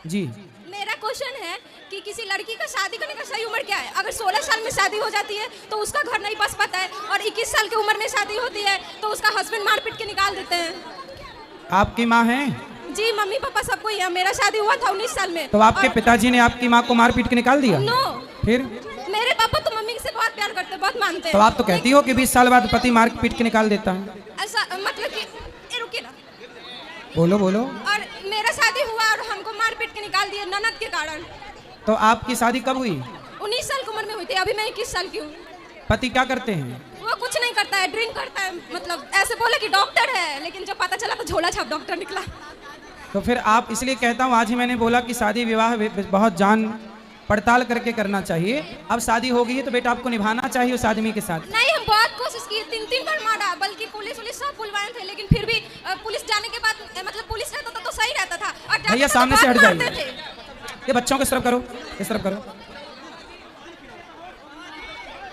जी। मेरा क्वेश्चन है कि किसी लड़की का शादी करने का सही उम्र क्या है? अगर 16 साल में शादी हो जाती है तो उसका घर नहीं बस पाता है, और 21 साल की उम्र में शादी होती है तो उसका हस्बैंड मार पीट के निकाल देते हैं। आपकी माँ है? जी, मम्मी पापा सबको ही है। मेरा शादी हुआ था 19 साल में। तो आपके पिताजी ने आपकी माँ को मार पीट के निकाल दिया? नो, फिर? मेरे पापा तो मम्मी से बहुत प्यार करते हैं, बहुत मानते हैं। तो आप तो कहती हो कि 20 साल बाद पति मार पीट के निकाल देता है। ऐसा मतलब कि रुकिए ना। बोलो बोलो। और मेरा शादी हुआ और हमको मार पीट के निकाल दिया ननद के कारण। तो आपकी शादी कब हुई? 19 साल की उम्र में हुई थी। अभी मैं 21 साल की हूँ। पति क्या करते हैं? वो कुछ नहीं करता है, ड्रिंक करता है। मतलब ऐसे बोले कि डॉक्टर है, लेकिन जब पता चला तो झोला छाप डॉक्टर निकला। तो फिर आप, इसलिए कहता हूँ, आज ही मैंने बोला कि शादी विवाह बहुत जान पड़ताल करके करना चाहिए। अब शादी हो गई है तो बेटा आपको निभाना चाहिए उस आदमी के साथ। नहीं, हम बहुत कोशिश की, 3 बार मारा, बल्कि पुलिस सब बुलवाए थे, लेकिन फिर भी पुलिस जाने के बाद मतलब पुलिस रहता था तो सही रहता था। और भैया सामने से हट जाइए। थे। ये बच्चों को इस तरफ करो, इस तरफ करो।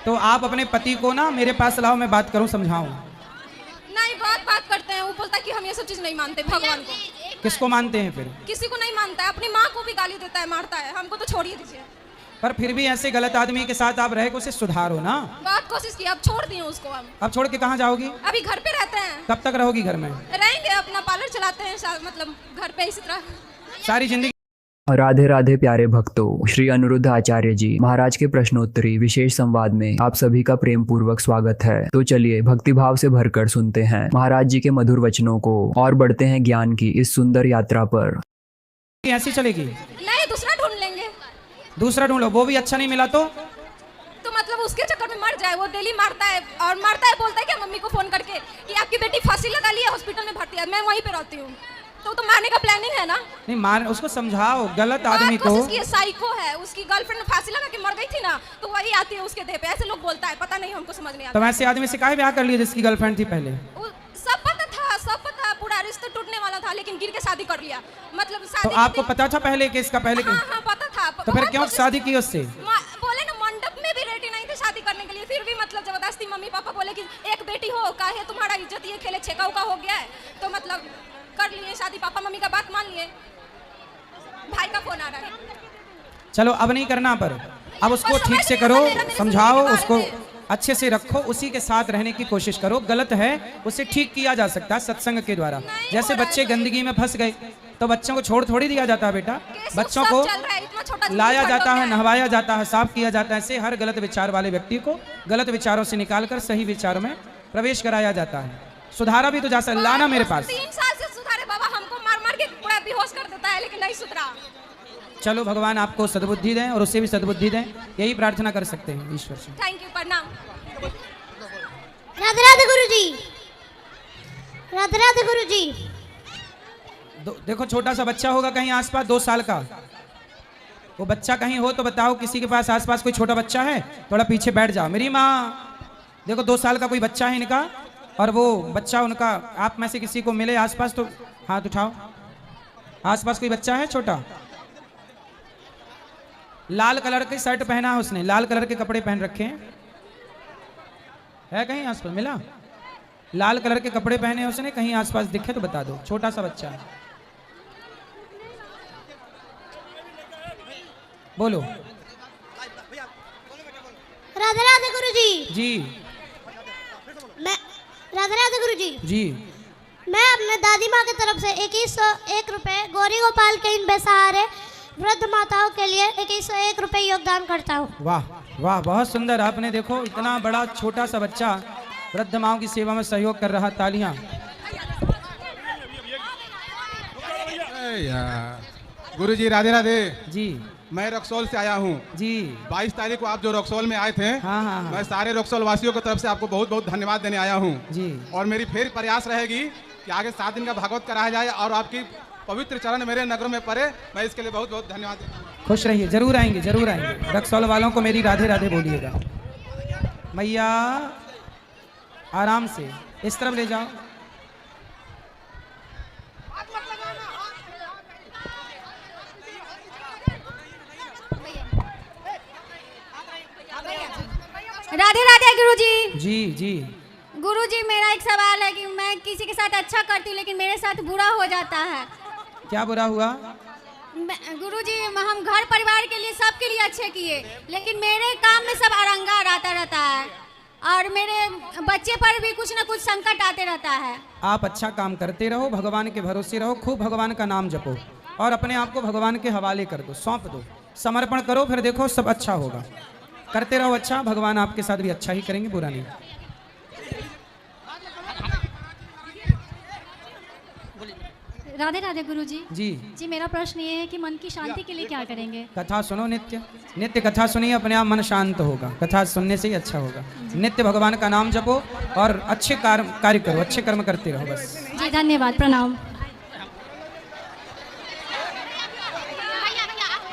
तो आप अपने पति को ना मेरे पास लाओ, मैं बात करूं, समझाऊं। नहीं, बात करते हैं। वो बोलता है कि हम ये सब चीज नहीं मानते। भगवान को किसको मानते हैं फिर? किसी को नहीं मानता है। अपनी माँ को भी गाली देता है, मारता है। हमको तो छोड़िए दीजिए। पर फिर भी ऐसे गलत आदमी के साथ आप रहे, उसे सुधारो ना। बहुत कोशिश की, अब छोड़ दिए उसको। हम अब छोड़ के कहाँ जाओगी? अभी घर पे रहते हैं। कब तक रहोगी घर में? रहेंगे, अपना पार्लर चलाते हैं, मतलब घर पे इसी तरह सारी जिंदगी। राधे राधे प्यारे भक्तों, श्री अनिरुद्ध आचार्य जी महाराज के प्रश्नोत्तरी विशेष संवाद में आप सभी का प्रेम पूर्वक स्वागत है। तो चलिए भक्तिभाव से भरकर सुनते हैं महाराज जी के मधुर वचनों को और बढ़ते हैं ज्ञान की इस सुंदर यात्रा पर। ऐसी चलेगी? नहीं, दूसरा ढूंढ लेंगे। दूसरा ढूंढो, वो भी अच्छा नहीं मिला तो मतलब उसके चक्कर में मर जाए। वो डेली मारता है, और मारता है, बोलता है क्या मम्मी को फोन करके कि आपकी बेटी फांसी लगा ली है, हॉस्पिटल में भर्ती है, मैं वहीं पे रहती हूँ। तो मारने का प्लानिंग है ना? नहीं, मार, उसको समझाओ गलत आदमी को। साइको है, उसकी गर्लफ्रेंड फांसी लगा के मर गई थी ना, तो वही आती है उसके देह पे। ऐसे लोग बोलता है, पता नहीं, हमको समझ नहीं आता। तो वैसे आदमी से काहे ब्याह कर लिया जिसकी गर्लफ्रेंड थी पहले? सब पता था, पूरा रिश्ता टूटने वाला था, लेकिन गिर के शादी कर लिया। मतलब शादी तो आपको पता था पहले कि इसका पहले? हाँ, पता था। तो फिर क्यों शादी की उससे? बोले ना, मंडप में भी रेडी नहीं थे शादी करने के लिए, फिर भी मतलब जबरदस्ती मम्मी पापा बोले कि एक बेटी हो, काहे तुम्हारा इज्जत ये खेले छेका उका हो गया है, तो मतलब कर लिए शादी। पापा मम्मी का बात मान लिए। भाई का फोन आ रहा है। चलो अब नहीं करना, पर अब उसको ठीक से करो, समझाओ उसको, अच्छे से रखो, उसी के साथ रहने की कोशिश करो। गलत है, उसे ठीक किया जा सकता है सत्संग के द्वारा। जैसे बच्चे गंदगी में फंस गए तो बच्चों को छोड़ थोड़ी दिया जाता है बेटा। बच्चों को लाया जाता है, नहवाया जाता है, साफ किया जाता है। ऐसे हर गलत विचार वाले व्यक्ति को गलत विचारों से निकालकर सही विचारों में प्रवेश कराया जाता है। सुधारा भी तो जा सकता, लाना मेरे पास। 3 साल से सुधारे बाबा, हमको मार मार के पूरा बेहोश कर देता है, लेकिन नहीं सुधरा। चलो भगवान आपको सद्बुद्धि दें और उससे भी सद्बुद्धि दें, यही प्रार्थना कर सकते हैं ईश्वर से। थैंक यू, प्रणाम। राधे राधे गुरुजी, राधे राधे गुरुजी। देखो छोटा सा बच्चा होगा कहीं आसपास, 2 साल का, वो बच्चा कहीं हो तो बताओ। किसी के पास आसपास कोई छोटा बच्चा है? थोड़ा पीछे बैठ जाओ। मेरी माँ, देखो 2 साल का कोई बच्चा है इनका, और वो बच्चा उनका, आप में से किसी को मिले आसपास तो हाथ उठाओ। आसपास कोई बच्चा है छोटा? लाल कलर की शर्ट पहना है उसने, लाल कलर के कपड़े पहन रखे हैं, है कहीं आसपास मिला? लाल कलर के कपड़े पहने हैं उसने, कहीं आसपास दिखे तो बता दो। छोटा सा बच्चा है, बोलो। राधे राधे गुरुजी। जी। मैं राधे राधे गुरुजी जी। मैं अपने दादी माँ की तरफ से 2101 रुपए गौरी गोपाल के इन बेसहारे वृद्ध माताओं के लिए 2101 रुपए योगदान करता हूँ। वाह वाह, बहुत सुंदर। आपने देखो इतना बड़ा छोटा सा बच्चा वृद्ध माओं की सेवा में सहयोग कर रहा। तालियां। गुरुजी राधे राधे जी। मैं रक्सौल से आया हूँ जी। 22 तारीख को आप जो रक्सौल में आए थे, हाँ। मैं सारे रक्सौल वासियों की तरफ से आपको बहुत बहुत धन्यवाद देने आया हूँ जी। और मेरी फिर प्रयास रहेगी कि आगे 7 दिन का भागवत कराया जाए और आपकी पवित्र चरण मेरे नगर में पड़े। मैं इसके लिए बहुत बहुत धन्यवाद देता हूँ। खुश रहिए, जरूर आएंगे, जरूर आएंगे। रक्सौल वालों को मेरी राधे राधे बोलिएगा। मैया आराम से इस तरफ ले जाओ। राधे राधे गुरुजी। जी जी। गुरुजी, मेरा एक सवाल है कि मैं किसी के साथ अच्छा करती हूँ लेकिन मेरे साथ बुरा हो जाता है। क्या बुरा हुआ? गुरुजी हम घर परिवार के लिए सबके लिए अच्छे किए, लेकिन मेरे काम में सब अरंगा आता रहता है और मेरे बच्चे पर भी कुछ ना कुछ संकट आते रहता है। आप अच्छा काम करते रहो, भगवान के भरोसे रहो, खूब भगवान का नाम जपो और अपने आप को भगवान के हवाले कर दो, सौंप दो, समर्पण करो, फिर देखो सब अच्छा होगा। करते रहो अच्छा, भगवान आपके साथ भी अच्छा ही करेंगे, बुरा नहीं। राधे राधे गुरुजी। जी जी मेरा प्रश्न ये है कि मन की शांति के लिए क्या करेंगे? कथा सुनो, नित्य नित्य कथा सुनिए, अपने आप मन शांत होगा, कथा सुनने से ही अच्छा होगा। नित्य भगवान का नाम जपो और अच्छे कार्य करो, अच्छे कर्म करते रहो बस। जी धन्यवाद, प्रणाम।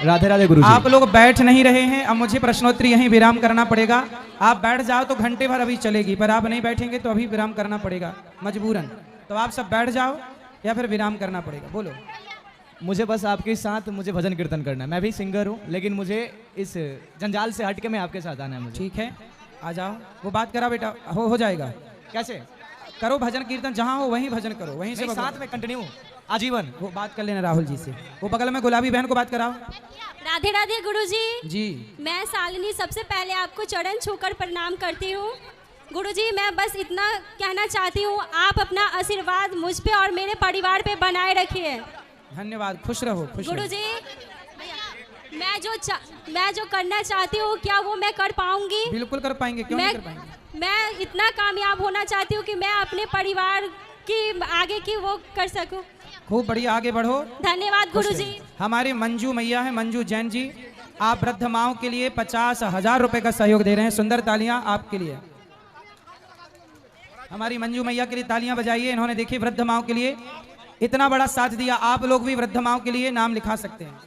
राधे राधे गुरुजी। आप लोग बैठ नहीं रहे हैं, अब मुझे प्रश्नोत्तरी यहीं विराम करना पड़ेगा। आप बैठ जाओ तो घंटे भर अभी चलेगी, पर आप नहीं बैठेंगे तो अभी विराम करना पड़ेगा मजबूरन। तो आप सब बैठ जाओ या फिर विराम करना पड़ेगा, बोलो। मुझे बस आपके साथ मुझे भजन कीर्तन करना है। मैं भी सिंगर हूँ, लेकिन मुझे इस जंजाल से हट के मैं आपके साथ आना है मुझे। ठीक है, आ जाओ। वो बात करा बेटा, हो जाएगा। कैसे करो भजन कीर्तन, जहाँ हो वहीं भजन करो, वहीं से साथ में कंटिन्यू आजीवन। वो बात कर लेना राहुल जी से, वो बगल में गुलाबी बहन को बात कराओ। राधे राधे गुरुजी। जी मैं शालिनी सबसे पहले आपको चरण छूकर प्रणाम करती हूँ। गुरुजी मैं बस इतना कहना चाहती हूँ, आप अपना आशीर्वाद मुझ पे और मेरे परिवार पे बनाए रखिए। धन्यवाद, खुश रहो, खुश रहो। गुरुजी मैं जो करना चाहती हूँ क्या वो मैं कर पाऊंगी? बिल्कुल कर पाएंगे, क्यों नहीं कर पाएंगे। मैं इतना कामयाब होना चाहती हूँ कि मैं अपने परिवार की आगे की वो कर सकूँ। खूब बढ़िया, आगे बढ़ो। धन्यवाद गुरुजी। हमारी मंजू मैया है, मंजू जैन जी, आप वृद्ध माओं के लिए 50,000 रुपए का सहयोग दे रहे हैं। सुंदर तालियां आपके लिए। हमारी मंजू मैया के लिए तालियां बजाइए। इन्होंने देखिए वृद्ध माओं के लिए इतना बड़ा साथ दिया। आप लोग भी वृद्ध माओं के लिए नाम लिखा सकते हैं।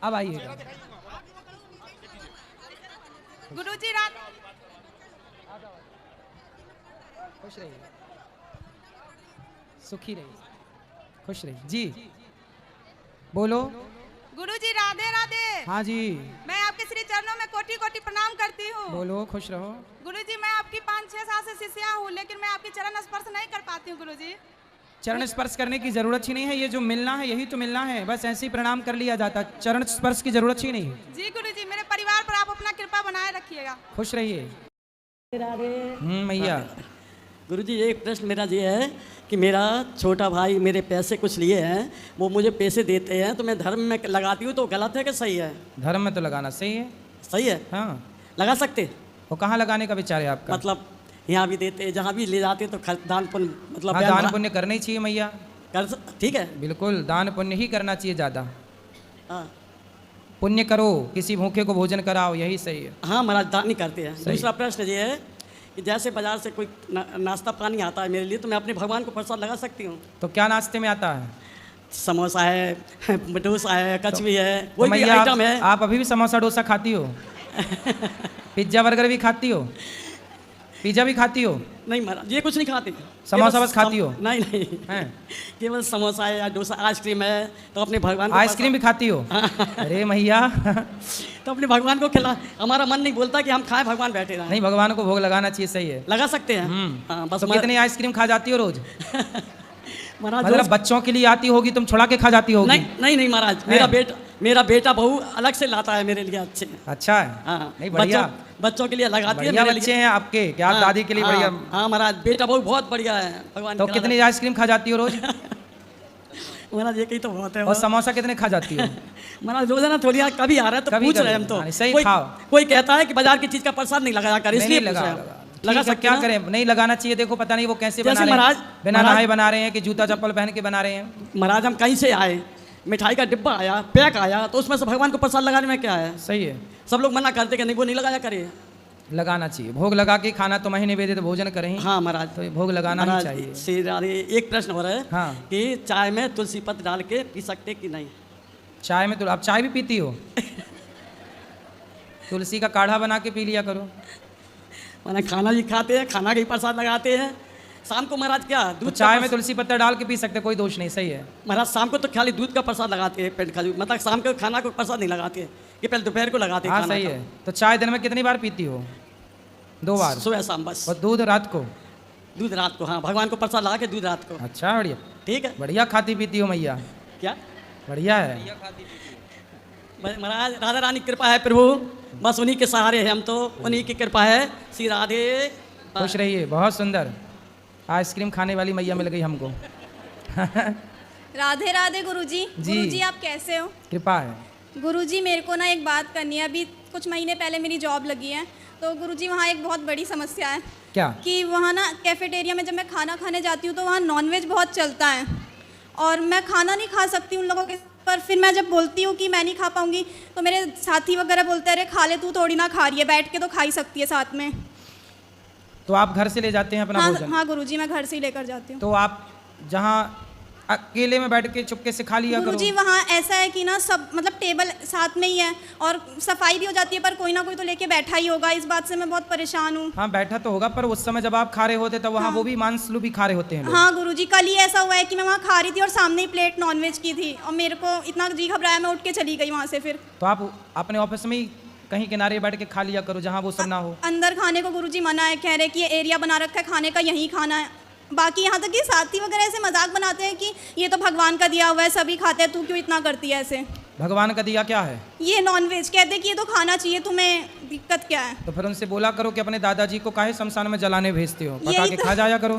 अब आइएगा गुरुजी। रात खुश रहिए, सुखी रहिए, खुश रहिए। जी बोलो। गुरुजी राधे राधे। हाँ जी मैं आपके श्री चरणों में कोटि कोटि प्रणाम करती हूँ। बोलो, खुश रहो। गुरुजी मैं आपकी 5-6 साल से शिष्या हूँ, लेकिन मैं आपकी चरण स्पर्श नहीं कर पाती हूँ गुरुजी। चरण स्पर्श करने की जरूरत ही नहीं है, ये जो मिलना है यही तो मिलना है, बस ऐसे ही प्रणाम कर लिया जाता, चरण स्पर्श की जरूरत ही नहीं है। जी गुरुजी मेरे परिवार पर आप अपना कृपा बनाए रखिएगा। खुश रहिए। मैया। गुरुजी एक प्रश्न मेरा ये है कि मेरा छोटा भाई मेरे पैसे कुछ लिए हैं, वो मुझे पैसे देते हैं तो मैं धर्म में लगाती हूँ, तो गलत है कि सही है? धर्म में तो लगाना सही है। सही है? हाँ लगा सकते? वो कहाँ लगाने का विचार है आपका? मतलब यहाँ भी देते हैं, जहाँ भी ले जाते हैं तो दान पुण्य मतलब हाँ, दान पुण्य करना ही चाहिए मैया। ठीक है, बिल्कुल दान पुण्य ही करना चाहिए ज़्यादा। हाँ पुण्य करो, किसी भूखे को भोजन कराओ, यही सही है। हाँ महाराज दान ही करते हैं। दूसरा प्रश्न ये है कि जैसे बाजार से कोई नाश्ता पानी आता है मेरे लिए, तो मैं अपने भगवान को प्रसाद लगा सकती हूँ? तो क्या नाश्ते में आता है? समोसा है, डोसा है, कचवी है, तो कोई भी आइटम है। आप अभी भी समोसा डोसा खाती हो? पिज्जा बर्गर भी खाती हो? पिज्जा भी खाती हो? नहीं महाराज ये कुछ नहीं खाती। समोसा बस खाती हो? नहीं नहीं, केवल समोसा है या डोसा, आइसक्रीम है, तो अपने भगवान को आइसक्रीम भी खाती हो? अरे मैया तो अपने भगवान को खिला। हमारा मन नहीं बोलता कि हम खाएं, भगवान बैठे रहें। नहीं, भगवान को भोग लगाना चाहिए, सही है, लगा सकते हैं। हाँ, बस तो कितनी आइसक्रीम खा जाती हो रोज? महाराज मतलब बच्चों के लिए आती होगी, तुम छुड़ा के खा जाती होगी? नहीं महाराज, मेरा बेटा बहू अलग से लाता है मेरे लिए अच्छे। अच्छा है। हाँ नहीं बढ़िया, बच्चों के लिए लगाती है। बढ़िया बच्चे हैं आपके, क्या आप दादी के लिए बढ़िया? हाँ महाराज बेटा बहू बहुत बढ़िया है भगवान। तो कितनी आइसक्रीम खा जाती हो रोज? महाराज ये कहीं तो बहुत है। और समोसा कितने खा जाती हो? महाराज रोजाना थोड़ी कभी आ रहा है तो पूछ रहे हम तो। सही खाओ। कोई कहता है कि बाजार की चीज का प्रसाद नहीं लगाया कर, इसलिए लगा सकते, क्या करें, नहीं लगाना चाहिए। देखो पता नहीं वो कैसे बना रहे हैं, बिना नहाए बना रहे हैं कि जूता चप्पल पहन के बना रहे हैं। महाराज हम कहीं से आए, मिठाई का डिब्बा आया, पैक आया, तो उसमें से भगवान को प्रसाद लगाने में क्या है? सही है। सब लोग मना करते कि नहीं वो नहीं लगाया करे। लगाना चाहिए, भोग लगा के खाना तो महीने वेदे तो भोजन करें। हाँ महाराज, तो भोग लगाना ही चाहिए। श्री राधे एक प्रश्न हो रहा है। हाँ। कि चाय में तुलसी पत्र डाल के पी सकते कि नहीं? चाय में तो आप चाय भी पीती हो? तुलसी का काढ़ा बना के पी लिया करो। मैंने खाना भी खाते हैं, खाना का ही प्रसाद लगाते हैं। शाम को महाराज क्या दूध, चाय में तुलसी पत्ता डाल के पी सकते, कोई दोष नहीं, सही है। महाराज शाम को तो खाली दूध का प्रसाद लगाते हैं, पेट खाली, मतलब शाम को खाना को प्रसाद नहीं लगाते, कि पहले दोपहर को लगाते हैं। हाँ सही है। तो चाय दिन में कितनी बार पीती हो? 2 बार, सुबह शाम बस। और दूध रात को? दूध रात को, हाँ भगवान को प्रसाद लगा के दूध रात को। अच्छा बढ़िया, ठीक है, बढ़िया खाती पीती हो मैया, क्या बढ़िया है। महाराज राधा रानी की कृपा है प्रभु, बस उन्हीं के सहारे हैं हम तो, उन्हीं की कृपा है। श्री राधे। खुश रहिए, बहुत सुंदर। आइसक्रीम खाने वाली मैया मिल गई हमको। राधे राधे गुरुजी। जी। गुरुजी आप कैसे हो? कृपा है। गुरुजी मेरे को ना एक बात करनी है। अभी कुछ महीने पहले मेरी जॉब लगी है, तो गुरुजी वहाँ एक बहुत बड़ी समस्या है। क्या? कि वहाँ ना कैफेटेरिया में जब मैं खाना खाने जाती हूँ तो वहाँ नॉनवेज बहुत चलता है और मैं खाना नहीं खा सकती उन लोगों के। पर फिर मैं जब बोलती हूँ कि मैं नहीं खा पाऊँगी तो मेरे साथी वगैरह बोलते हैं अरे खा ले, तू थोड़ी ना खा रही है, बैठ के तो खा ही सकती है साथ में। तो आप घर से ले जाते हैं अपना भोजन? हाँ गुरुजी, मैं घर से ही लेकर जाती हूँ। तो आप जहाँ अकेले में बैठ के चुपके से खा लिया करो। गुरुजी वहाँ ऐसा है कि ना सब मतलब टेबल साथ में ही है और सफाई भी हो जाती है, पर कोई ना कोई तो लेके बैठा ही होगा। इस बात से मैं बहुत परेशान हूँ। हाँ बैठा तो होगा, पर उस समय जब आप खा रहे होते तब वहाँ वो भी मांसलू भी खा रहे होते हैं लोग। हाँ गुरुजी, कल ही ऐसा हुआ है कि मैं वहाँ खा रही थी और सामने ही प्लेट नॉनवेज की थी और मेरे को इतना जी घबराया, मैं उठ के चली गई वहाँ से। फिर तो आप अपने ऑफिस में ही कहीं किनारे बैठ के खा लिया करो जहाँ वो सब ना हो। अंदर खाने को गुरुजी मना है, कह रहे कि ये एरिया बना रखा है खाने का, यहीं खाना है। बाकी यहाँ तक कि साथी वगैरह ऐसे मजाक बनाते हैं कि ये तो भगवान का दिया हुआ है, सभी खाते हैं, तू क्यों इतना करती है ऐसे। भगवान का दिया क्या है? ये नॉनवेज, कहते हैं कि ये तो खाना चाहिए, तुम्हें दिक्कत क्या है? तो फिर उनसे बोला करो कि अपने दादाजी को काहे शमशान में जलाने भेजते हो, पका यही के तो- खा जाया करो।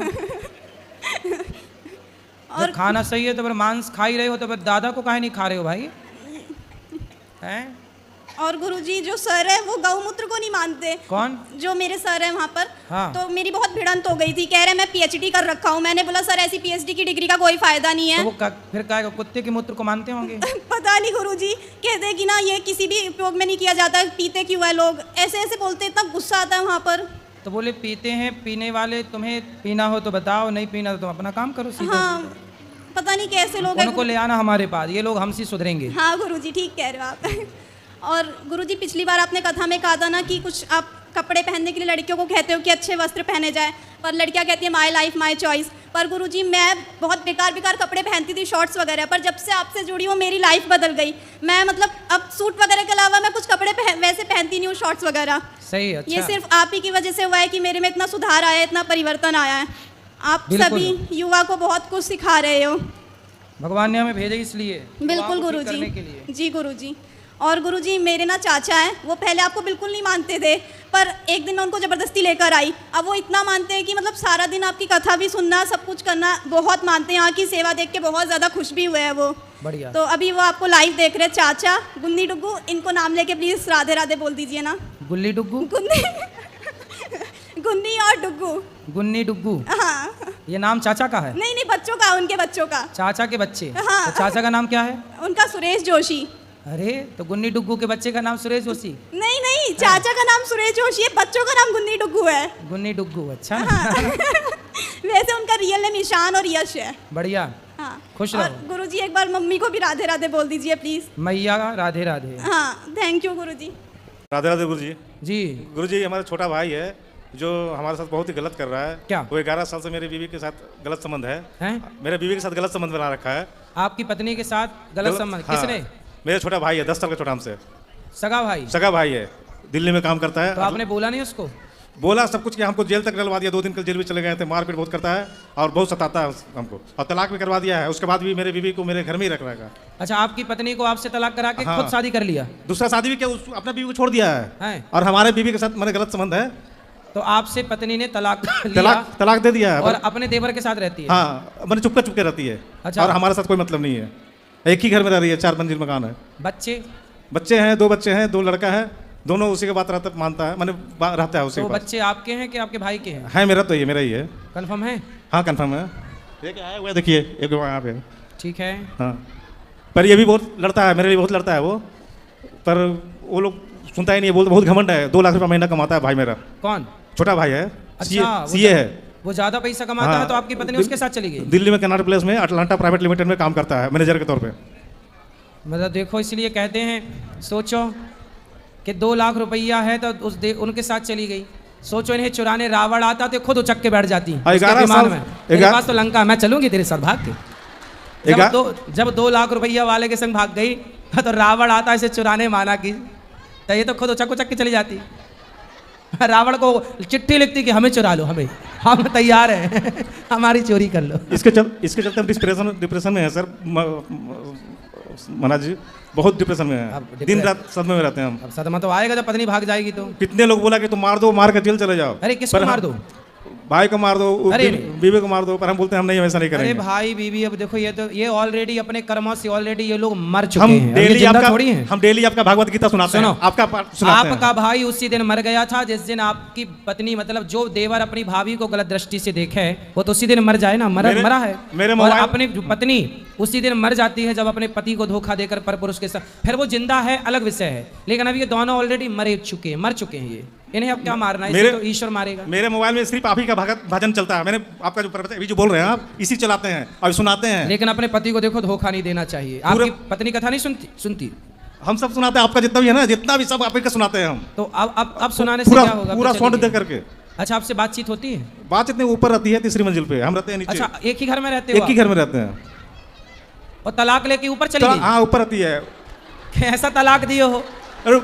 जब खाना सही है तो फिर मांस खा ही रहे हो तो फिर दादा को काहे नहीं खा रहे हो भाई? हैं? और गुरुजी जो सर है वो गौमूत्र को नहीं मानते। कौन? जो मेरे सर है वहाँ पर। हाँ। तो मेरी बहुत भिड़ंत हो गई थी, कह रहे मैं पीएचडी कर रखा हूँ। मैंने बोला सर ऐसी पीएचडी की डिग्री का कोई फायदा नहीं तो है। वो फिर क्या कुत्ते के मूत्र को मानते होंगे? पता नहीं गुरुजी, कहते हैं कि ना ये किसी भी उपयोग में नहीं किया जाता, पीते क्यों है लोग, ऐसे ऐसे बोलते, इतना गुस्सा आता है वहाँ पर। तो बोले पीते हैं, पीने वाले, तुम्हें पीना हो तो बताओ, नहीं पीना तो तुम अपना काम करो सीधा हाँ सीधा। पता नहीं कैसे लोग हैं। उनको ले आना हमारे पास, ये लोग हमसे सुधरेंगे। हाँ गुरुजी ठीक कह रहे हो आप। और गुरुजी पिछली बार आपने कथा में कहा था ना कि कुछ आप कपड़े पहनने के लिए लड़कियों को कहते हो कि अच्छे वस्त्र पहने जाए, पर लड़कियां कहती हैं माय लाइफ माय चॉइस। पर गुरुजी मैं बहुत बेकार बेकार कपड़े पहनती थी, शॉर्ट्स वगैरह, पर जब से आपसे जुड़ी हूँ मेरी लाइफ बदल गई। मैं मतलब अब सूट वगैरह के अलावा मैं कुछ कपड़े वैसे पहनती नहीं हूँ, शॉर्ट्स वगैरह। सही, अच्छा। ये सिर्फ आप ही की वजह से हुआ है कि मेरे में इतना सुधार आया है, इतना परिवर्तन आया है। आप बिल्कुल। सभी युवा को बहुत कुछ सिखा रहे हो। भगवान ने हमें भेजा इसलिए, बिल्कुल दुआओं को ठीक करने के गुरुजी। लिए। जी गुरुजी। और गुरुजी मेरे ना चाचा हैं, वो पहले आपको बिल्कुल नहीं मानते थे, पर एक दिन मैं उनको ज़बरदस्ती लेकर आई। अब वो इतना मानते हैं कि मतलब सारा दिन आपकी कथा भी सुनना, सब कुछ करना, बहुत मानते हैं। यहाँ की सेवा देख के बहुत ज़्यादा खुश भी हुए हैं वो। बढ़िया। तो अभी वो आपको लाइव देख रहे हैं, चाचा गुन्नी डुग्गू, इनको नाम लेके प्लीज़ राधे राधे बोल दीजिए ना। गुल्ली डुग्गू? गुन्नी गुन्नी और डुग्गू। गुन्नी डुग्गू, हाँ। ये नाम चाचा का है? नहीं नहीं, बच्चों का, उनके बच्चों का। चाचा के बच्चे? हाँ। तो चाचा का नाम क्या है? उनका सुरेश जोशी। अरे तो गुन्नी डुग्गू के बच्चे का नाम सुरेश जोशी? नहीं नहीं, चाचा का नाम सुरेश जोशी है, बच्चों का नाम गुन्नी डुग्गू है। गुन्नी डुग्गू, अच्छा। वैसे उनका रियल नेम ईशान और यश है। बढ़िया। हाँ। खुश और रहो। गुरुजी एक बार मम्मी को भी राधे राधे बोल दीजिए प्लीज। मैया राधे राधे। हाँ थैंक यू गुरुजी। राधे राधे गुरुजी। जी गुरुजी, हमारा छोटा भाई है जो हमारे साथ बहुत ही गलत कर रहा है। क्या? वो 11 साल से मेरी बीवी के साथ गलत संबंध है। हैं? मेरे बीवी के साथ गलत संबंध बना रखा है। आपकी पत्नी के साथ गलत संबंध? हाँ। किसने? मेरा छोटा भाई है, 10 साल का छोटा हमसे। सगा भाई? सगा भाई है, दिल्ली में काम करता है। तो आपने बोला नहीं उसको? बोला सब कुछ किया, हमको जेल तक डलवा दिया, 2 दिन कल जेल में चले गए थे। मारपीट बहुत करता है और बहुत सताता है हमको, और तलाक भी करवा दिया है। उसके बाद भी मेरे बीवी को मेरे घर में ही रख रहा है। अच्छा, आपकी पत्नी को आपसे तलाक करा के हाँ। खुद शादी कर लिया? दूसरा शादी भी किया, अपना बीवी को छोड़ दिया हैं? है। और हमारे बीवी के साथ मेरे गलत संबंध है। तो आपसे पत्नी ने तलाक लिया तलाक दे दिया है और अपने देवर के साथ रहती है? हाँ, मैंने चुपके चुपके रहती है। अच्छा। और हमारे साथ कोई मतलब नहीं है। एक ही घर में रह रही है, 4 मंजिल मकान है। बच्चे हैं, 2 बच्चे हैं, 2 लड़का है। दोनों उसी के बात मानता है, मैंने रहता है उसी तो के पास। बच्चे आपके हैं कि आपके भाई के हैं? है मेरा, तो ये मेरा ही है। कंफर्म है? हाँ कंफर्म है। एक आया हुआ है, देखिए एक यहाँ पे। ठीक है। हाँ, पर ये भी बहुत लड़ता है, मेरे लिए बहुत लड़ता है वो। पर वो लोग सुनता ही नहीं है, बहुत घमंड है। 2 लाख रुपया महीना कमाता है भाई मेरा। कौन? छोटा भाई है। अच्छा, सीए है। वो ज्यादा पैसा कमाता है तो आपकी पत्नी उसके साथ चली गई? दिल्ली में कनाट प्लेस में अटलांटा प्राइवेट लिमिटेड में काम करता है, मैनेजर के तौर पे। मतलब देखो, इसलिए कहते हैं, सोचो कि 2 लाख रुपया है तो उनके साथ चली गई। सोचो इन्हें चुराने रावण आता तो खुद उचक के बैठ जाती। 11 साल में मेरे पास तो लंका, मैं चलूंगी तेरे साथ भाग के। जब 2 लाख रुपया वाले के संग भाग गई तो रावण आता इसे चुराने माना की, तो ये तो खुद उचक उचक के चली जाती। रावण को चिट्ठी लिखती कि हमें चुरा लो, हमें, हम तैयार हैं हमारी चोरी कर लो। इसके चलते हम डिप्रेशन में है सर महाराज जी, बहुत डिप्रेशन में है, दिन रात सदमे में रहते हैं हम। अब सदमा तो आएगा जब पत्नी भाग जाएगी तो। कितने लोग बोला कि तुम मार दो, मार कर जेल चले जाओ। अरे किसको मार दो? भाई को मार दो, बीवी को मार दो, पर हम बोलते हैं हम नहीं, वैसा नहीं करेंगे। अरे भाई बीवी, अब देखो ये तो ये ऑलरेडी अपने कर्मों से ऑलरेडी ये लोग मर चुके हैं। हम डेली आपका भागवत गीता सुनाते हैं, आपका भाई उसी दिन मर गया था जिस दिन आपकी पत्नी, मतलब जो देवर अपनी भाभी को गलत दृष्टि से देखे वो तो उसी दिन मर जाए ना, मरा है। और अपनी पत्नी उसी दिन मर जाती है जब अपने पति को धोखा देकर परपुरुष के साथ, फिर वो जिंदा है अलग विषय है, लेकिन अभी ये दोनों ऑलरेडी मर चुके हैं ये, इन्हें अब क्या मारना है, तो ईश्वर मारेगा। मेरे मोबाइल में सिर्फ आप ही का भजन चलता है, मैंने आपका जो अभी जो बोल रहे हैं आप इसी चलाते हैं और सुनाते हैं। लेकिन अपने पति को देखो धोखा नहीं देना चाहिए। आपकी पत्नी कथा नहीं सुनती? हम सब सुनाते हैं, आपका जितना भी है ना, जितना भी सब आप ही का सुनाते हैं हम। तो अब सुनाने से क्या होगा? पूरा साउंड दे करके। अच्छा, आपसे बातचीत होती है? बातचीत नहीं, ऊपर रहती है, तीसरी मंजिल पे, हम रहते हैं नीचे। अच्छा, एक ही घर में रहते हो? एक ही घर में रहते हैं। और तलाक लेके ऊपर चली गई? हाँ, ऊपर रहती है। ऐसा तलाक दिए हो?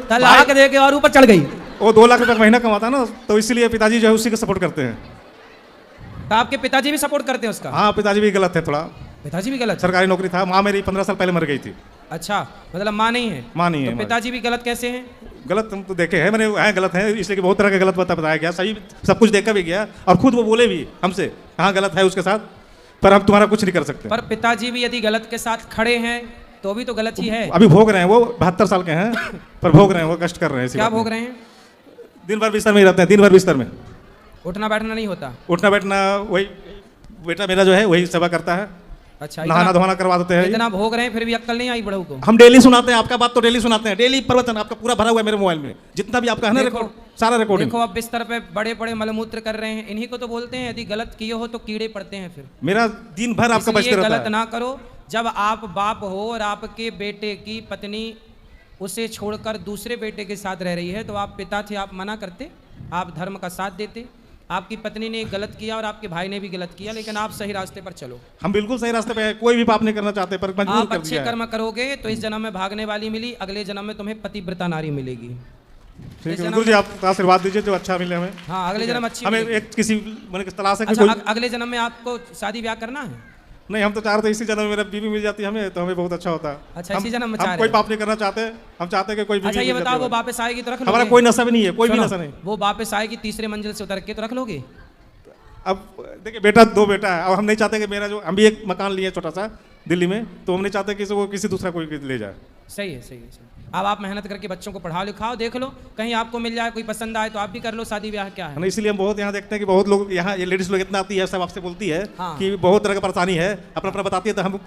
तलाक दे के और ऊपर चढ़ गई? वो 2 लाख रुपए महीना कमाता है ना, तो इसीलिए पिताजी जो है उसी को सपोर्ट करते हैं। तो आपके पिताजी भी सपोर्ट करते हैं उसका? हाँ, पिताजी भी गलत है थोड़ा। पिताजी भी गलत? सरकारी नौकरी था, माँ मेरी 15 साल पहले मर गई थी। अच्छा, मतलब माँ नहीं है? माँ नहीं है। तो पिताजी भी गलत कैसे हैं? गलत हम तो देखे हैं, मैंने है गलत है, इसलिए कि बहुत तरह के गलत बताया गया, सही सब कुछ देखा भी गया और खुद वो बोले भी हमसे हाँ गलत है उसके साथ, पर हम तुम्हारा कुछ नहीं कर सकते। पर पिताजी भी यदि गलत के साथ खड़े हैं तो भी तो गलत ही है। अभी भोग रहे हैं, वो 72 साल के हैं पर भोग रहे हैं, वो कष्ट कर रहे हैं। क्या भोग रहे हैं? दिन भर बिस्तर में ही रहते हैं, दिन भर बिस्तर में। उठना बैठना नहीं होता? उठना बैठना वही बेटा मेरा जो है वही सेवा करता है। अच्छा, नहाना धोना करवा देते हैं। इतना भोग रहे हैं फिर भी अक्ल नहीं आई बड़ों को? हम डेली सुनाते हैं, आपका बात तो डेली सुनाते हैं, डेली प्रवचन आपका पूरा भरा हुआ है मेरे मोबाइल में, जितना भी आपका है ना रिकॉर्ड, सारा रिकॉर्डिंग। देखो अब बिस्तर पे बड़े बड़े मलमूत्र कर रहे हैं, इन्हीं को तो बोलते हैं यदि गलत किए हो तो कीड़े पड़ते हैं। फिर मेरा दिन भर आपका बचते रहता है। गलत ना करो। जब आप बाप हो और आपके बेटे की पत्नी उसे छोड़कर दूसरे बेटे के साथ रह रही है तो आप पिता थे, आप मना करते, आप धर्म का साथ देते। आपकी पत्नी ने गलत किया और आपके भाई ने भी गलत किया, लेकिन आप सही रास्ते पर चलो। हम बिल्कुल सही रास्ते पे हैं, कोई भी पाप नहीं करना चाहते, पर मजबूर आप कर अच्छे दिया है। कर्म करोगे तो इस जन्म में भागने वाली मिली, अगले जन्म में तुम्हें पतिव्रता नारी मिलेगी। ठीक है गुरु जी, आप आशीर्वाद दीजिए जो अच्छा मिले हमें। हाँ, अगले जन्म अच्छी हमें एक किसी मैंने तलाश है कि अच्छा, अगले जन्म में आपको शादी ब्याह करना है? नहीं, हम तो चाह रहे थे इसी जन्म में मेरा बीवी मिल जाती हमें तो हमें बहुत अच्छा होता है। अच्छा, इसी जन्म में चाह रहे कोई पाप नहीं करना चाहते, हम चाहते हैं कि कोई बीवी। अच्छा, ये बताओ वो वापस आएगी तो रख लोगे? हमारा कोई नशा भी नहीं है, कोई भी नशा नहीं। वो वापस आएगी तीसरे मंजिल से उतर के तो रख लोगे? अब देखिए बेटा, 2 बेटा है, और हम नहीं चाहते कि मेरा जो हम भी एक मकान लिए छोटा सा दिल्ली में, तो हम नहीं चाहते कि वो किसी दूसरा कोई ले जाए। सही है, सही है। अब आप मेहनत करके बच्चों को पढ़ाओ लिखाओ, देख लो कहीं आपको मिल जाए, कोई पसंद आए तो आप भी कर लो शादी ब्याह। क्या है, इसीलिए हम बहुत यहाँ देखते हैं कि बहुत लोग यहाँ ये लेडीज लोग इतना आती है, सब आपसे बोलती है कि बहुत तरह की परेशानी है, अपना अपना बताती है, तो हम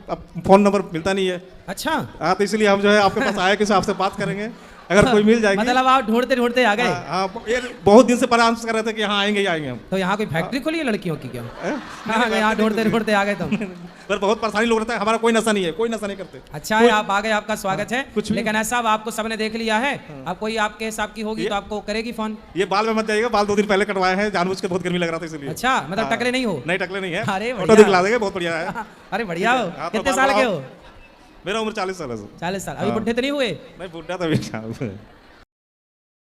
फोन नंबर मिलता नहीं है। अच्छा, हाँ, तो इसलिए हम जो है आपके पास आए कि आपसे बात करेंगे, अगर कोई मिल जाएगी। मतलब आप ढूंढते ढूंढते आ गए? हाँ, ये बहुत दिन से परामर्श कर रहे थे कि यहाँ आएंगे ही आएंगे हम। तो यहाँ कोई फैक्ट्री खोली है लड़कियों की क्या? हाँ, यहाँ ढूंढते ढूंढते आ गए तुम। पर बहुत परेशानी लोग रहता है, हमारा कोई नशा नहीं है, कोई नशा नहीं करते। अच्छा है, आप आ गए, आपका स्वागत है। लेकिन ऐसा अब आपको सबने देख लिया है, अब कोई आपके हिसाब की होगी तो आपको करेगी फोन। ये बाल में मत जाइएगा, बाल 2 दिन पहले कटवाए हैं, जानबूझ के बहुत गर्मी लग रहा था इसलिए। अच्छा, मतलब टकले नहीं हो? नहीं, टकले नहीं है। अरे फोटो दिखला देंगे, बहुत बढ़िया है। अरे बढ़िया हो। कितने साल के हो? मेरा उम्र 40 साल है। 40 साल। अभी बुढ़े तो नहीं हुए? नहीं, बुढ़ा तो अभी